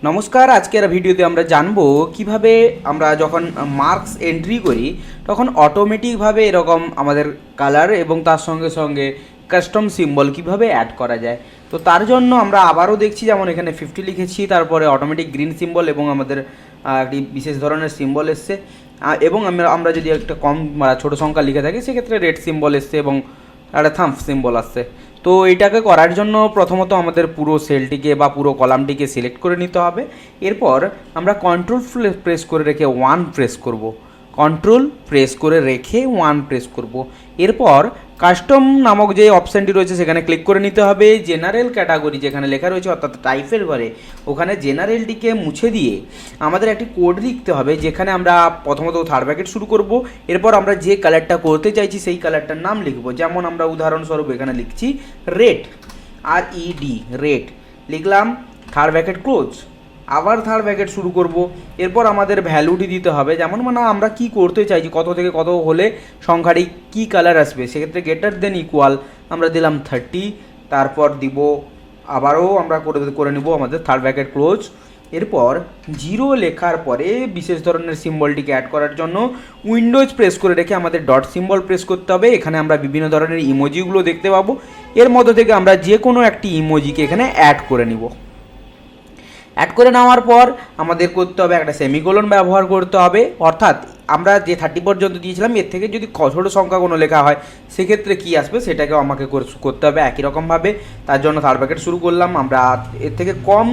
নমস্কার, আজকের ভিডিওতে আমরা জানবো কিভাবে আমরা যখন মার্কস এন্ট্রি করি তখন অটোমেটিকভাবে এরকম আমাদের কালার এবং তার সঙ্গে সঙ্গে কাস্টম সিম্বল কিভাবে অ্যাড করা যায়। তো তার জন্য আমরা আবারও দেখছি, যেমন এখানে 50 লিখেছি, তারপরে অটোমেটিক গ্রিন সিম্বল এবং আমাদের একটি বিশেষ ধরনের সিম্বল এসছে, এবং আমরা যদি একটা কম ছোটো সংখ্যা লিখে থাকি সেক্ষেত্রে রেড সিম্বল এসছে এবং একটা থাম্ব সিম্বল আসছে। তো এটাকে করার জন্য প্রথমত আমাদের পুরো সেলটিকে বা পুরো কলামটিকে সিলেক্ট করে নিতে হবে। এরপর আমরা কন্ট্রোল প্রেস করে রেখে 1 প্রেস করব, কন্ট্রোল প্রেস করে রেখে 1 প্রেস করব। এরপর কাস্টম নামক যে অপশানটি রয়েছে সেখানে ক্লিক করে নিতে হবে। জেনারেল ক্যাটাগরি যেখানে লেখা রয়েছে অর্থাৎ টাইপের ঘরে ওখানে জেনারেলটিকে মুছে দিয়ে আমাদের একটি কোড লিখতে হবে, যেখানে আমরা প্রথমত থার্ড ব্র্যাকেট শুরু করব। এরপর আমরা যে কালারটা করতে চাইছি সেই কালারটার নাম লিখব, যেমন আমরা উদাহরণস্বরূপ এখানে লিখছি রেড, RED, রেড লিখলাম, থার্ড ব্র্যাকেট ক্লোজ, আবার থার্ড ব্র্যাকেট শুরু করব। এরপর আমাদের ভ্যালুটি দিতে হবে, যেমন আমরা কি করতে চাইছি, কত থেকে কত হলে সংখ্যাটি কি কালার আসবে। সেক্ষেত্রে গ্রেটার দেন ইকুয়াল আমরা দিলাম 30, তারপর দিব আবারও আমরা করে নেব আমাদের থার্ড ব্র্যাকেট ক্লোজ। এরপর 0 লেখার পরে বিশেষ ধরনের সিম্বলটিকে অ্যাড করার জন্য উইন্ডোজ প্রেস করে রেখে আমাদের ডট সিম্বল প্রেস করতে হবে। এখানে আমরা বিভিন্ন ধরনের ইমোজিগুলো দেখতে পাবো, এর মধ্যে থেকে আমরা যে কোনো একটি ইমোজিকে এখানে অ্যাড করে নিব। অ্যাড করে নেওয়ার পর আমাদের করতে হবে একটা সেমিকোলন ব্যবহার করতে হবে, অর্থাৎ আমরা যে 30 পর্যন্ত দিয়েছিলাম এর থেকে যদি ছোটো সংখ্যা কোনো লেখা হয় সেক্ষেত্রে কী আসবে সেটাকেও আমাকে করতে হবে একই রকমভাবে। তার জন্য থার্ড ব্র্যাকেট শুরু করলাম। আমরা এর থেকে কম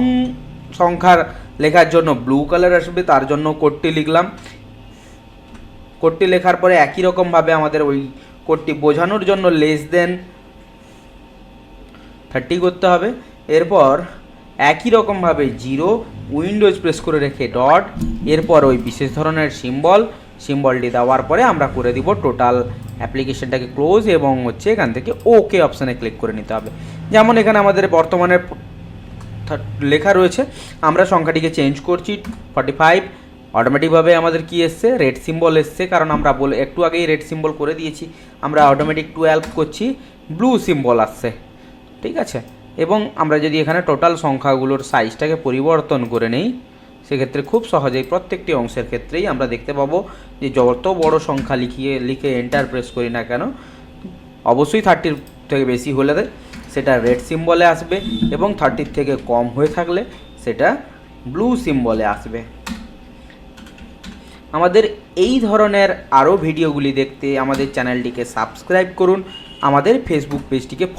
সংখ্যার লেখার জন্য ব্লু কালার আসবে, তার জন্য কোডটি লিখলাম। কোডটি লেখার পরে একই রকমভাবে আমাদের ওই কোডটি বোঝানোর জন্য লেস দেন 30 করতে হবে। এরপর একই রকমভাবে 0, উইন্ডোজ প্রেস করে রেখে ডট, এরপর ওই বিশেষ ধরনের সিম্বলটি দেওয়ার পরে আমরা করে দিব টোটাল অ্যাপ্লিকেশনটাকে ক্লোজ, এবং এখান থেকে ওকে অপশানে ক্লিক করে নিতে হবে। যেমন এখানে আমাদের বর্তমানে লেখা রয়েছে, আমরা সংখ্যাটিকে চেঞ্জ করছি 45। অটোমেটিকভাবে আমাদের কি এসছে, রেড সিম্বল এসছে, কারণ আমরা একটু আগেই রেড সিম্বল করে দিয়েছি। আমরা অটোমেটিক 12 করছি, ব্লু সিম্বল আসছে, ঠিক আছে। এবং আমরা যদি এখানে টোটাল সংখ্যাগুলোর সাইজটাকে পরিবর্তন করে নেই সেক্ষেত্রে খুব সহজেই প্রত্যেকটি অংশের ক্ষেত্রেই আমরা দেখতে পাবো যে যত বড় সংখ্যা লিখে এন্টার প্রেস করি না কেন অবশ্যই 30 থেকে বেশি হলে সেটা রেড সিম্বলে আসবে, এবং 30 থেকে কম হয়ে থাকলে সেটা ব্লু সিম্বলে আসবে। আমাদের এই ধরনের আরও ভিডিওগুলি দেখতে আমাদের চ্যানেলটিকে সাবস্ক্রাইব করুন, আমাদের ফেসবুক পেজটিকে